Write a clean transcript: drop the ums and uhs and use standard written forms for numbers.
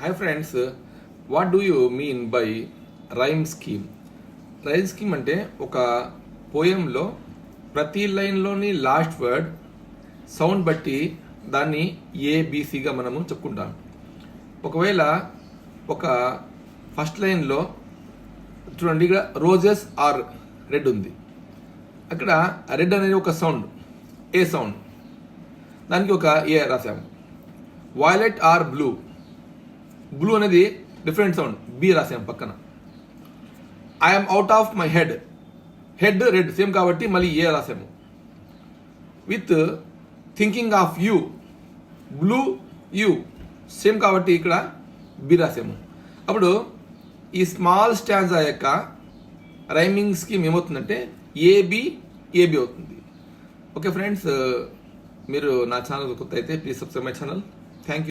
Hi friends, what do you mean by rhyme scheme? Rhyme scheme అంటే ఒక పోయంలో ప్రతి లైన్లోని last word sound బట్టి దాన్ని ఏబిసిగా మనము చెప్పుకుంటాం. ఒకవేళ ఒక ఫస్ట్ లైన్లో చూడండి, ఇక్కడ రోజెస్ ఆర్ రెడ్ ఉంది. అక్కడ రెడ్ అనేది ఒక సౌండ్, ఏ సౌండ్, దానికి ఒక ఏ రాసాము. వైలెట్ ఆర్ బ్లూ, బ్లూ అనేది డిఫరెంట్ సౌండ్, బి రాసాము పక్కన. I'm out of my head, head red same కాబట్టి మళ్ళీ ఏ రాసాము. With thinking of you, blue you same కాబట్టి ఇక్కడ బి రాసాము. అప్పుడు ఈ స్మాల్ స్టాండ్స్ యొక్క రైమింగ్ స్కీమ్ ఏమవుతుందంటే ఏబి ఏబి అవుతుంది. ఓకే ఫ్రెండ్స్, మీరు నా ఛానల్ కొత్త అయితే ప్లీజ్ సబ్స్క్రైబ్ మై ఛానల్.